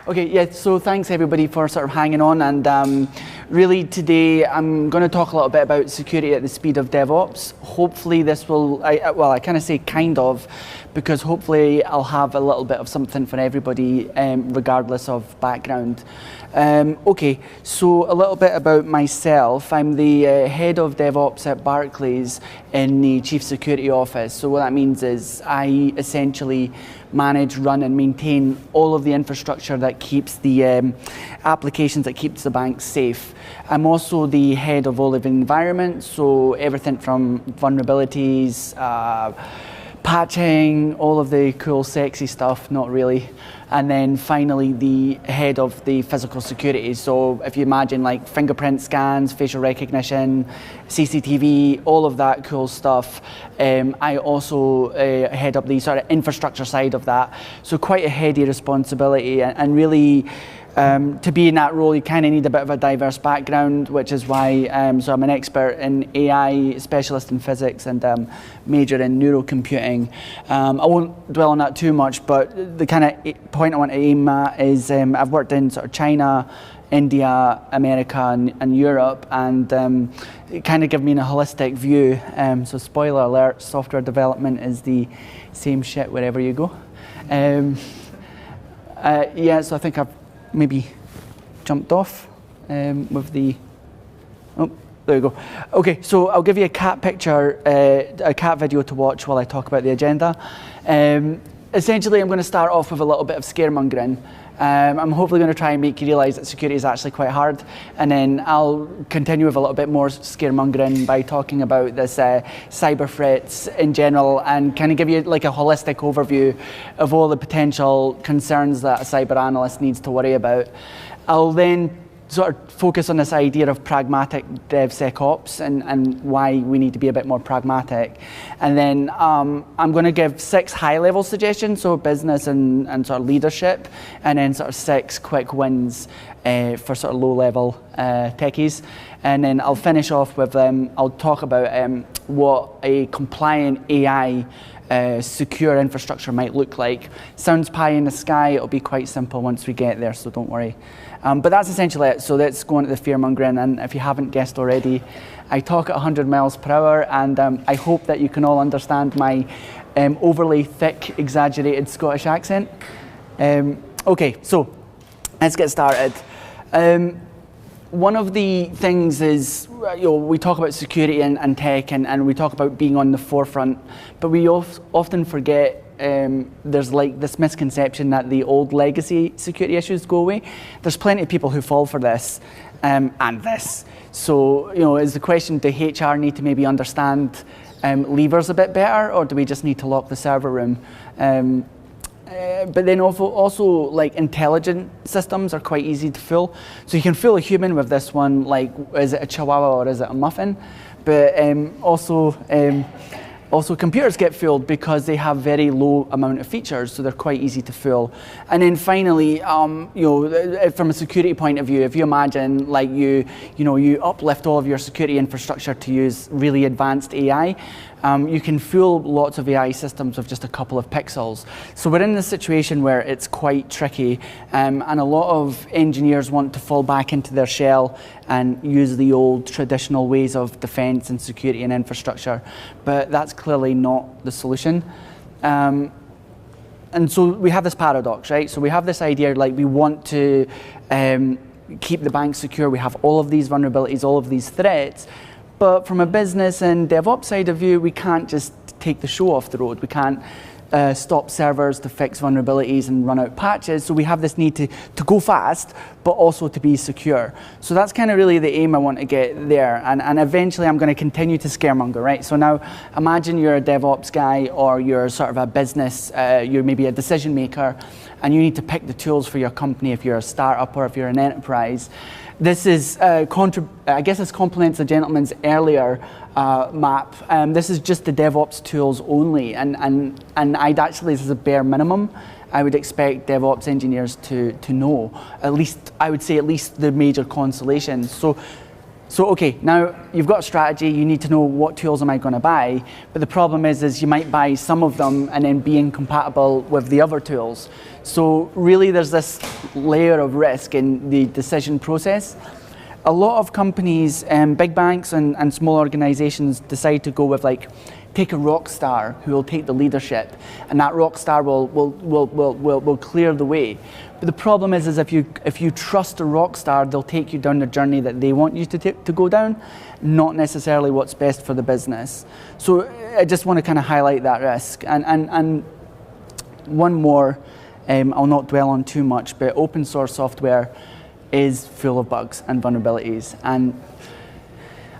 Okay, yeah, so thanks everybody for sort of hanging on, and really today I'm going to talk a little bit about security at the speed of DevOps. Hopefully this will, I kind of say kind of, because hopefully I'll have a little bit of something for everybody regardless of background. Okay, so a little bit about myself. I'm the head of DevOps at Barclays in the Chief Security Office. So what that means is I essentially manage, run and maintain all of the infrastructure that keeps the applications that keeps the bank safe. I'm also the head of all of the environment, so everything from vulnerabilities, patching, all of the cool sexy stuff, not really. And then finally the head of the physical security. So if you imagine like fingerprint scans, facial recognition, CCTV, all of that cool stuff. I also head up the sort of infrastructure side of that. So quite a heady responsibility, and really to be in that role, you kind of need a bit of a diverse background, which is why so I'm an expert in AI, specialist in physics, and major in neurocomputing. I won't dwell on that too much, but the kind of point I want to aim at is I've worked in sort of China, India, America, and Europe, and it kind of give me a holistic view. So spoiler alert, software development is the same shit wherever you go. Yeah, so I think I've maybe jumped off with the, oh, there you go. Okay, so I'll give you a cat picture, a cat video to watch while I talk about the agenda. Essentially, I'm going to start off with a little bit of scaremongering. I'm hopefully going to try and make you realize that security is actually quite hard, and then I'll continue with a little bit more scaremongering by talking about this cyber threats in general, and kind of give you like a holistic overview of all the potential concerns that a cyber analyst needs to worry about. I'll then sort of focus on this idea of pragmatic DevSecOps and why we need to be a bit more pragmatic. And then I'm going to give 6 high-level suggestions, so business and sort of leadership, and then sort of 6 quick wins for sort of low-level techies. And then I'll finish off with, I'll talk about what a compliant AI secure infrastructure might look like. Sounds pie in the sky, it'll be quite simple once we get there, so don't worry. But that's essentially it, so let's go into the fear-mongering, and if you haven't guessed already, I talk at 100 miles per hour, and I hope that you can all understand my overly thick, exaggerated Scottish accent. Okay, so let's get started. One of the things is, we talk about security and tech, and we talk about being on the forefront, but we often forget there's like this misconception that the old legacy security issues go away. There's plenty of people who fall for this and this. So, is the question, do HR need to maybe understand levers a bit better, or do we just need to lock the server room? But then also like intelligent systems are quite easy to fool. So you can fool a human with this one, like is it a chihuahua or is it a muffin? But also computers get fooled because they have very low amount of features, so they're quite easy to fool. And then finally, from a security point of view, if you imagine like you uplift all of your security infrastructure to use really advanced AI, you can fool lots of AI systems with just a couple of pixels. So we're in this situation where it's quite tricky, and a lot of engineers want to fall back into their shell and use the old traditional ways of defense and security and infrastructure, but that's clearly not the solution. And so we have this paradox, right? So we have this idea like we want to keep the bank secure, we have all of these vulnerabilities, all of these threats, but from a business and DevOps side of view, we can't just take the show off the road. We can't stop servers to fix vulnerabilities and run out patches. So we have this need to go fast, but also to be secure. So that's kind of really the aim I want to get there. And eventually I'm going to continue to scaremonger, right? So now imagine you're a DevOps guy, or you're sort of a business, you're maybe a decision maker, and you need to pick the tools for your company if you're a startup or if you're an enterprise. This is, I guess this complements the gentleman's earlier map. This is just the DevOps tools only, and I'd actually, this is a bare minimum. I would expect DevOps engineers to know, at least, I would say at least the major constellations. So So, okay, now you've got a strategy, you need to know what tools am I going to buy, but the problem is you might buy some of them and then be incompatible with the other tools. So really there's this layer of risk in the decision process. A lot of companies, big banks and small organizations decide to go with take a rock star who will take the leadership, and that rock star will clear the way. But the problem is if you trust a rock star, they'll take you down the journey that they want you to go down, not necessarily what's best for the business. So I just want to kind of highlight that risk. And one more, I'll not dwell on too much, but open source software is full of bugs and vulnerabilities. And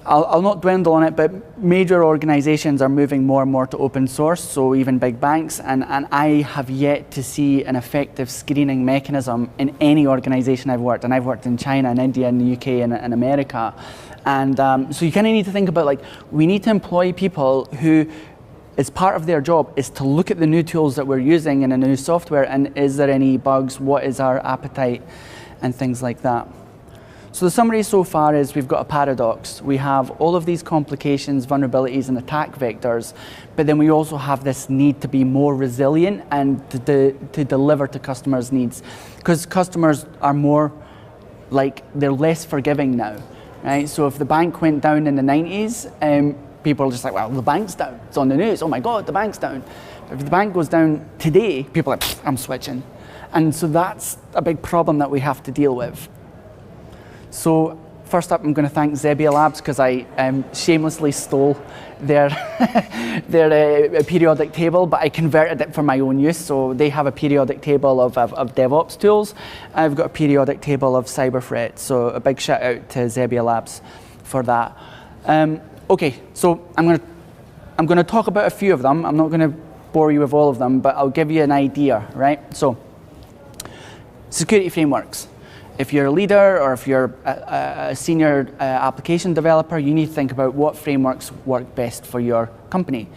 I'll not dwell on it, but major organizations are moving more and more to open source, so even big banks, and I have yet to see an effective screening mechanism in any organization I've worked, and I've worked in China and India and the UK and America. And so you kind of need to think about we need to employ people who, as part of their job, is to look at the new tools that we're using in a new software, and is there any bugs, what is our appetite, and things like that. So the summary so far is we've got a paradox. We have all of these complications, vulnerabilities, and attack vectors, but then we also have this need to be more resilient and to deliver to customers' needs. Because customers are more they're less forgiving now, right? So if the bank went down in the 90s, people are just well, the bank's down. It's on the news. Oh my God, the bank's down. If the bank goes down today, people are I'm switching. And so that's a big problem that we have to deal with. So first up, I'm going to thank Zebia Labs because I shamelessly stole their periodic table, but I converted it for my own use. So they have a periodic table of DevOps tools. I've got a periodic table of cyber threats. So a big shout out to Zebia Labs for that. Okay, so I'm going to talk about a few of them. I'm not going to bore you with all of them, but I'll give you an idea, right? So security frameworks. If you're a leader or if you're a senior application developer, you need to think about what frameworks work best for your company.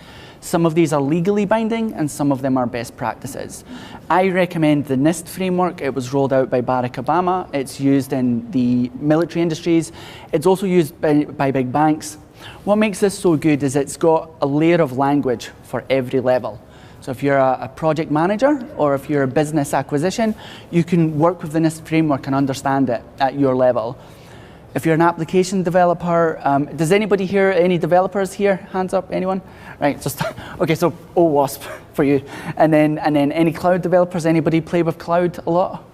Some of these are legally binding and some of them are best practices. I recommend the NIST framework. It was rolled out by Barack Obama. It's used in the military industries. It's also used by big banks. What makes this so good is it's got a layer of language for every level. So if you're a project manager or if you're a business acquisition, you can work with the NIST framework and understand it at your level. If you're an application developer, does anybody here, any developers here? Hands up, anyone? Right, just, okay, so OWASP for you. And then any cloud developers, anybody play with cloud a lot?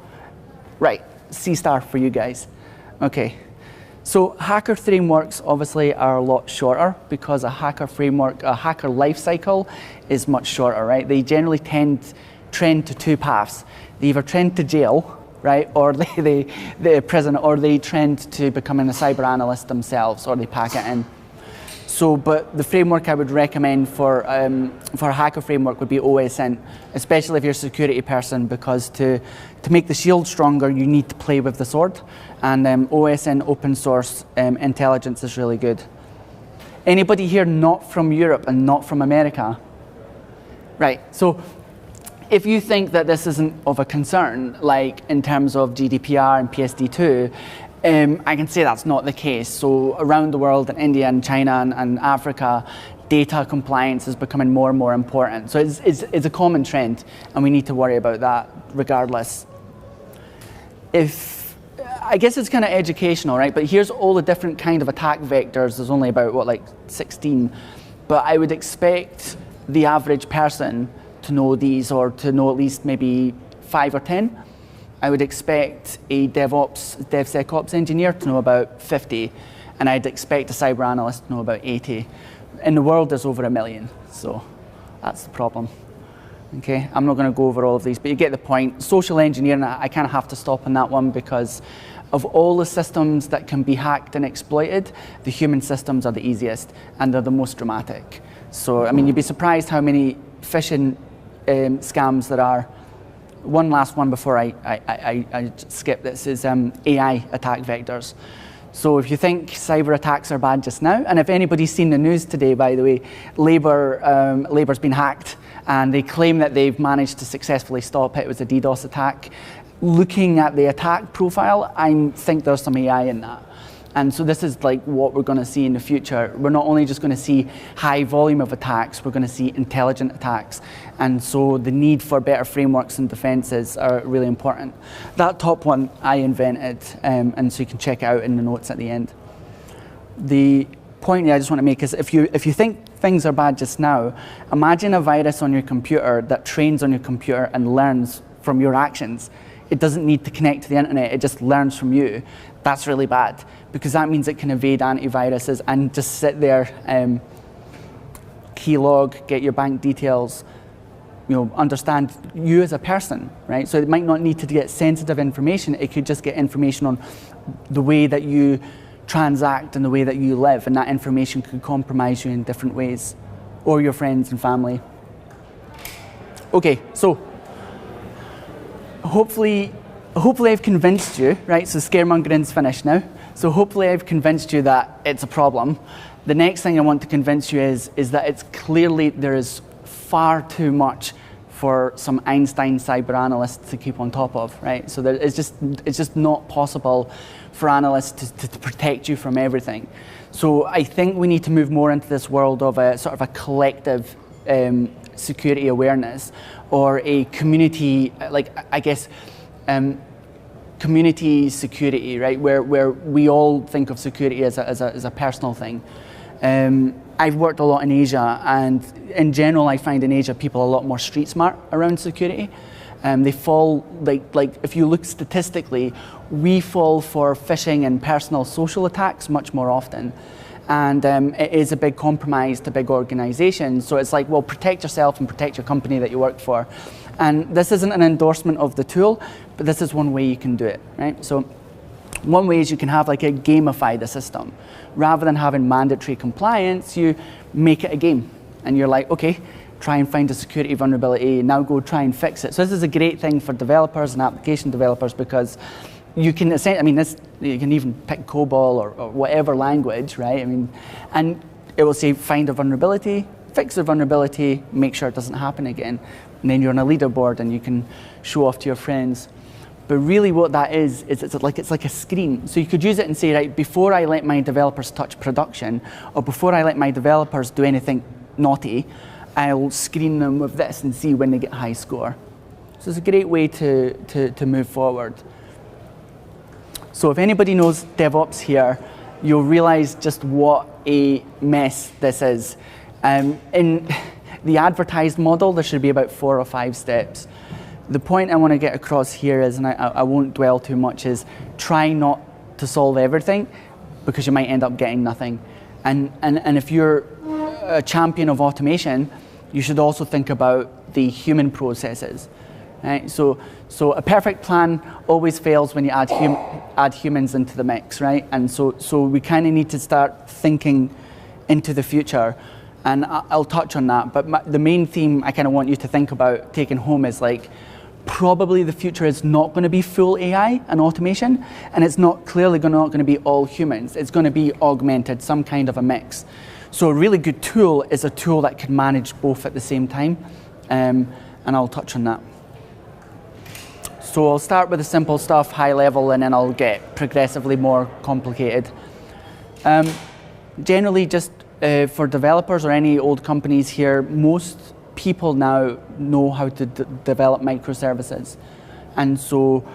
Right, C* for you guys. Okay. So hacker frameworks obviously are a lot shorter because a hacker framework, a hacker life cycle is much shorter, right? They generally trend to two paths. They either trend to jail, right, or they prison, or they trend to becoming a cyber analyst themselves, or they pack it in. So, but the framework I would recommend for a hacker framework would be OSINT, especially if you're a security person, because to make the shield stronger, you need to play with the sword. And OSINT open source intelligence is really good. Anybody here not from Europe and not from America? Right, so if you think that this isn't of a concern, like in terms of GDPR and PSD2, I can say that's not the case. So around the world, in India and China and Africa, data compliance is becoming more and more important. So it's a common trend, and we need to worry about that regardless. I guess it's kind of educational, right? But here's all the different kind of attack vectors. There's only about, 16. But I would expect the average person to know these, or to know at least maybe 5 or 10. I would expect a DevSecOps engineer to know about 50, and I'd expect a cyber analyst to know about 80. In the world, there's over 1 million, so that's the problem. Okay, I'm not going to go over all of these, but you get the point. Social engineering, I kind of have to stop on that one because of all the systems that can be hacked and exploited, the human systems are the easiest and they're the most dramatic. So, I mean, you'd be surprised how many phishing scams there are. One last one before I skip this is AI attack vectors. So if you think cyber attacks are bad just now, and if anybody's seen the news today, by the way, Labour's been hacked, and they claim that they've managed to successfully stop it. It was a DDoS attack. Looking at the attack profile, I think there's some AI in that. And so this is like what we're going to see in the future. We're not only just going to see high volume of attacks, we're going to see intelligent attacks. And so the need for better frameworks and defenses are really important. That top one I invented, and so you can check it out in the notes at the end. The point I just want to make is if you think things are bad just now, imagine a virus on your computer that trains on your computer and learns from your actions. It doesn't need to connect to the internet, it just learns from you. That's really bad, because that means it can evade antiviruses and just sit there, keylog, get your bank details, understand you as a person, right? So it might not need to get sensitive information, it could just get information on the way that you transact and the way that you live, and that information could compromise you in different ways, or your friends and family. Okay, so hopefully I've convinced you, right? So scaremongering's finished now. So hopefully I've convinced you that it's a problem. The next thing I want to convince you is that it's clearly there is far too much for some Einstein cyber analysts to keep on top of, right? So it's just not possible for analysts to protect you from everything. So I think we need to move more into this world of a sort of a collective security awareness, or a community, community security, right? Where we all think of security as a personal thing. I've worked a lot in Asia, and in general, I find in Asia people are a lot more street smart around security. They fall, like if you look statistically, we fall for phishing and personal social attacks much more often. And it is a big compromise to big organizations. So it's like, well, protect yourself and protect your company that you work for. And this isn't an endorsement of the tool, but this is one way you can do it, right? So one way is you can have like a gamify the system. Rather than having mandatory compliance, you make it a game. And you're like, okay, try and find a security vulnerability, now go try and fix it. So this is a great thing for developers and application developers, because you can, you can even pick COBOL or whatever language, right? And it will say find a vulnerability, fix the vulnerability, make sure it doesn't happen again. And then you're on a leaderboard and you can show off to your friends. But really what that is it's like a screen. So you could use it and say, right, before I let my developers touch production, or before I let my developers do anything naughty, I'll screen them with this and see when they get a high score. So it's a great way to move forward. So if anybody knows DevOps here, you'll realize just what a mess this is. In the advertised model, there should be about 4 or 5 steps. The point I want to get across here is, and I won't dwell too much, is try not to solve everything, because you might end up getting nothing. And if you're a champion of automation, you should also think about the human processes. Right? So a perfect plan always fails when you add humans into the mix, right? And so we kind of need to start thinking into the future, and I'll touch on that. But the main theme I kind of want you to think about taking home is like, probably the future is not going to be full AI and automation, and it's not clearly not going to be all humans. It's going to be augmented, some kind of a mix. So a really good tool is a tool that can manage both at the same time, and I'll touch on that. So I'll start with the simple stuff, high level, and then I'll get progressively more complicated. Generally, just for developers or any old companies here, most people now know how to develop microservices. And so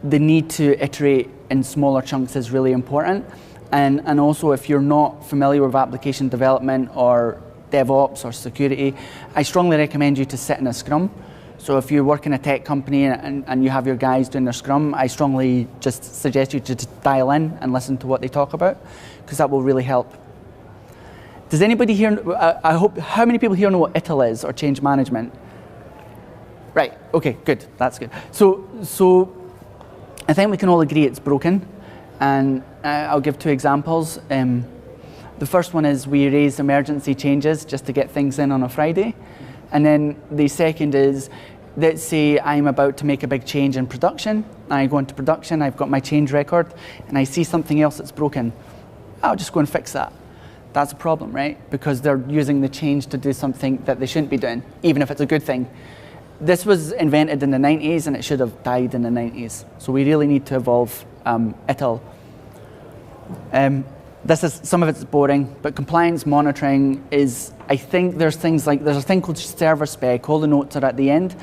the need to iterate in smaller chunks is really important. And also, if you're not familiar with application development or DevOps or security, I strongly recommend you to sit in a Scrum. So if you work in a tech company and you have your guys doing their Scrum, I strongly just suggest you to dial in and listen to what they talk about, because that will really help. Does anybody here, how many people here know what ITIL is, or change management? Right, okay, good, that's good. So I think we can all agree it's broken, and I'll give 2 examples. The first one is we raise emergency changes just to get things in on a Friday. And then the second is, let's say I'm about to make a big change in production. I go into production, I've got my change record, and I see something else that's broken. I'll just go and fix that. That's a problem, right? Because they're using the change to do something that they shouldn't be doing, even if it's a good thing. This was invented in the 90s, and it should have died in the 90s. So we really need to evolve ITIL. Some of it's boring, but compliance monitoring is, I think there's a thing called server spec, all the notes are at the end,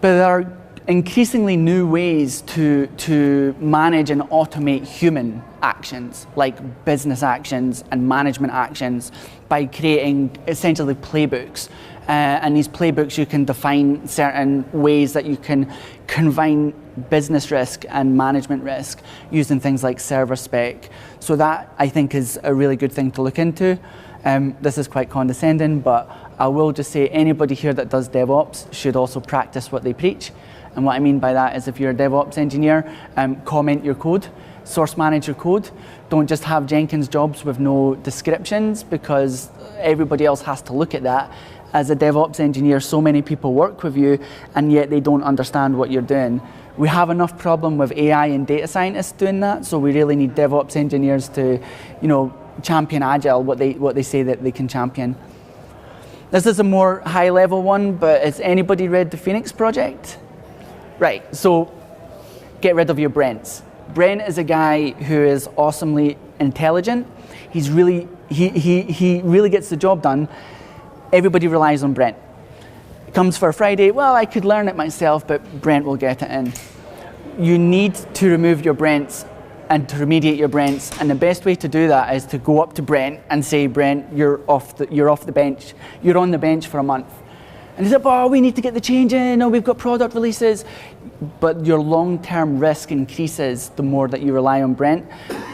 but there are increasingly new ways to manage and automate human actions, like business actions and management actions, by creating essentially playbooks. And these playbooks, you can define certain ways that you can combine business risk and management risk using things like server spec. So that, I think, is a really good thing to look into. This is quite condescending, but I will just say anybody here that does DevOps should also practice what they preach. And what I mean by that is, if you're a DevOps engineer, comment your code, source manage your code. Don't just have Jenkins jobs with no descriptions, because everybody else has to look at that. As a DevOps engineer, so many people work with you, and yet they don't understand what you're doing. We have enough problem with AI and data scientists doing that, so we really need DevOps engineers to, champion Agile, what they say that they can champion. This is a more high-level one, but has anybody read the Phoenix Project? Right, so get rid of your Brents. Brent is a guy who is awesomely intelligent. He really gets the job done. Everybody relies on Brent. It comes for a Friday, well, I could learn it myself, but Brent will get it in. You need to remove your Brents and to remediate your Brents, and the best way to do that is to go up to Brent and say, Brent, you're off the bench. You're on the bench for a month. And he said, oh, we need to get the change in, or we've got product releases. But your long-term risk increases the more that you rely on Brent,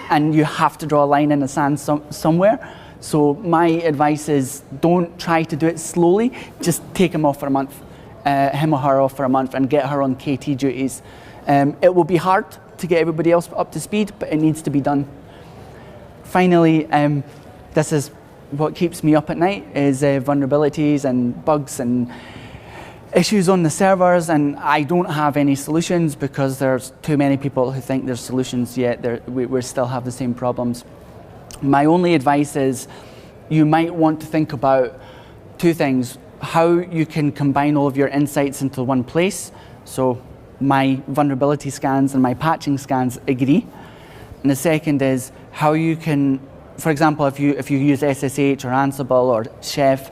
and you have to draw a line in the sand somewhere. So my advice is, don't try to do it slowly, just take him off for a month, him or her off for a month, and get her on KT duties. It will be hard to get everybody else up to speed, but it needs to be done. Finally, this is what keeps me up at night, is vulnerabilities and bugs and issues on the servers, and I don't have any solutions because there's too many people who think there's solutions, yet we still have the same problems. My only advice is, you might want to think about two things: how you can combine all of your insights into one place. So my vulnerability scans and my patching scans agree. And the second is how you can, for example, if you use SSH or Ansible or Chef,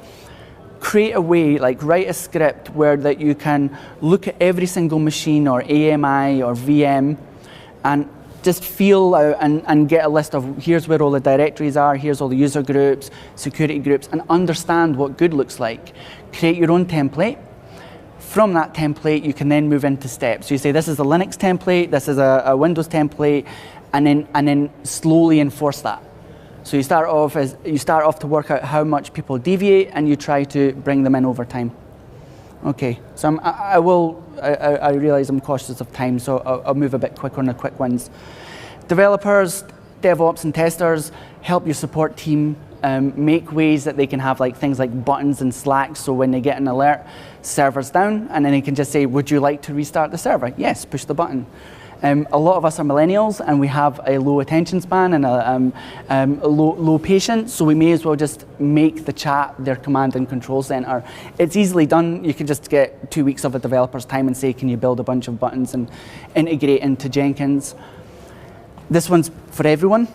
create a way, like write a script where that you can look at every single machine or AMI or VM and just feel out and get a list of, here's where all the directories are, here's all the user groups, security groups, and understand what good looks like. Create your own template. From that template, you can then move into steps. So you say, this is a Linux template, this is a Windows template, and then slowly enforce that. So you start off to work out how much people deviate, and you try to bring them in over time. Okay, so I realize I'm cautious of time, so I'll move a bit quicker on the quick ones. Developers, DevOps, and testers, help your support team make ways that they can have things like buttons and Slack, so when they get an alert, server's down, and then they can just say, would you like to restart the server? Yes, push the button. A lot of us are millennials, and we have a low attention span and a low patience, so we may as well just make the chat their command and control center. It's easily done. You can just get 2 weeks of a developer's time and say, can you build a bunch of buttons and integrate into Jenkins? This one's for everyone.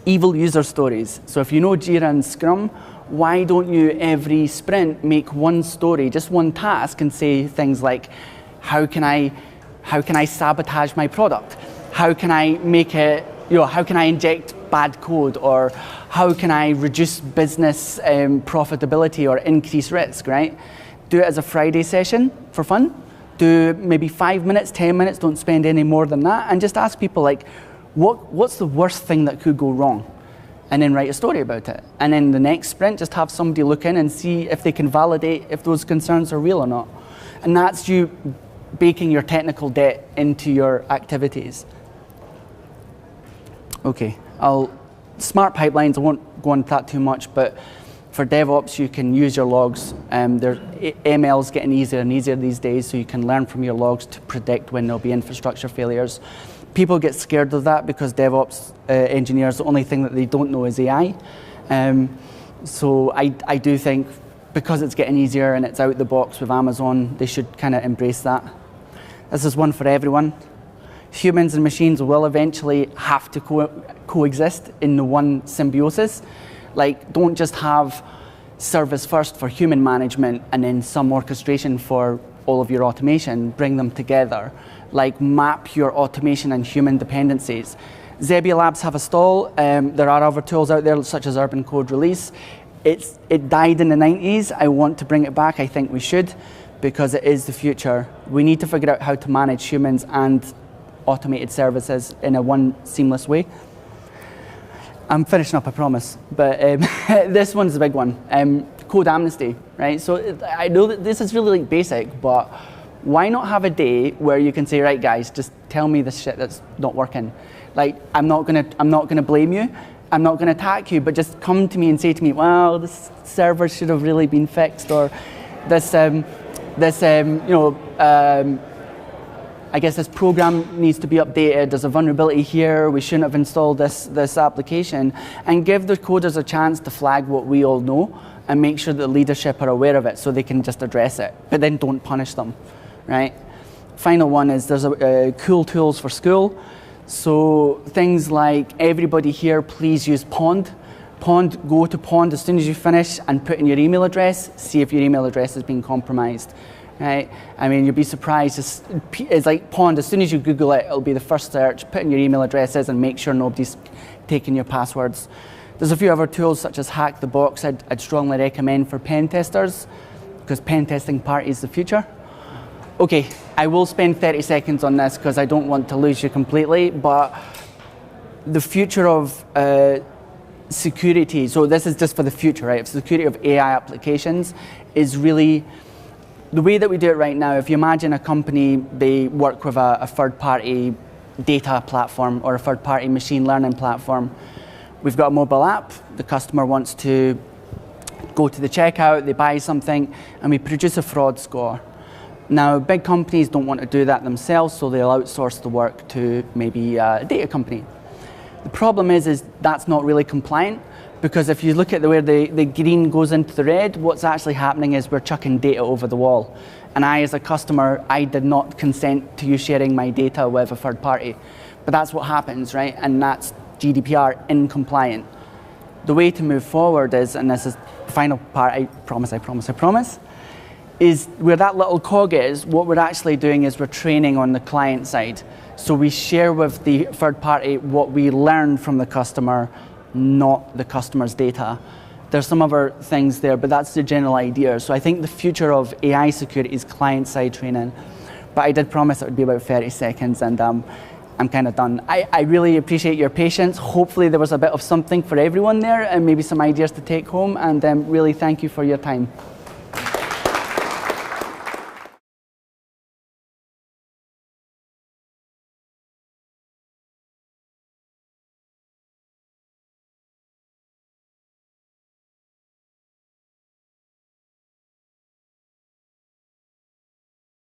Evil user stories. So if you know Jira and Scrum, why don't you every sprint make one story, just one task, and say things like, how can I sabotage my product? How can I make it, how can I inject bad code? Or how can I reduce business profitability or increase risk, right? Do it as a Friday session for fun. Do maybe 5 minutes, 10 minutes, don't spend any more than that, and just ask people what's the worst thing that could go wrong? And then write a story about it. And then the next sprint, just have somebody look in and see if they can validate if those concerns are real or not. And that's you baking your technical debt into your activities. Okay, smart pipelines, I won't go into that too much, but for DevOps, you can use your logs. ML's getting easier and easier these days, so you can learn from your logs to predict when there'll be infrastructure failures. People get scared of that because DevOps engineers, the only thing that they don't know is AI. So I do think, because it's getting easier and it's out the box with Amazon, they should kind of embrace that. This is one for everyone. Humans and machines will eventually have to coexist in the one symbiosis. Like, don't just have service first for human management and then some orchestration for all of your automation. Bring them together. Like, map your automation and human dependencies. Zebia Labs have a stall. There are other tools out there, such as Urban Code Release. It died in the 90s. I want to bring it back. I think we should, because it is the future. We need to figure out how to manage humans and automated services in a one seamless way. I'm finishing up, I promise. But this one's a big one. Code amnesty, right? So I know that this is really like basic, but why not have a day where you can say, right, guys, just tell me the shit that's not working. Like, I'm not gonna blame you. I'm not gonna attack you, but just come to me and say to me, well, this server should have really been fixed, or this, I guess this program needs to be updated. There's a vulnerability here. We shouldn't have installed this application. And give the coders a chance to flag what we all know and make sure that the leadership are aware of it so they can just address it. But then don't punish them, right? Final one is there's cool tools for school. So things like, everybody here, please use Pond. Go to Pond as soon as you finish and put in your email address. See if your email address has been compromised. Right? I mean, you'll be surprised. It's like Pond. As soon as you Google it, it'll be the first search. Put in your email addresses and make sure nobody's taking your passwords. There's a few other tools such as Hack the Box I'd strongly recommend for pen testers, because pen testing part is the future. Okay, I will spend 30 seconds on this because I don't want to lose you completely, but the future of security, so this is just for the future, right? Security of AI applications is really, the way that we do it right now, if you imagine a company, they work with a third-party data platform or a third-party machine learning platform. We've got a mobile app. The customer wants to go to the checkout, they buy something, and we produce a fraud score. Now, big companies don't want to do that themselves, so they'll outsource the work to maybe a data company. The problem is that's not really compliant, because if you look at where the green goes into the red, what's actually happening is we're chucking data over the wall. And I, as a customer, I did not consent to you sharing my data with a third party. But that's what happens, right? And that's GDPR incompliant. The way to move forward is, and this is the final part, I promise, is where that little cog is, what we're actually doing is we're training on the client side. So we share with the third party what we learned from the customer, not the customer's data. There's some other things there, but that's the general idea. So I think the future of AI security is client-side training. But I did promise it would be about 30 seconds, and I'm kind of done. I really appreciate your patience. Hopefully there was a bit of something for everyone there, and maybe some ideas to take home, and really thank you for your time.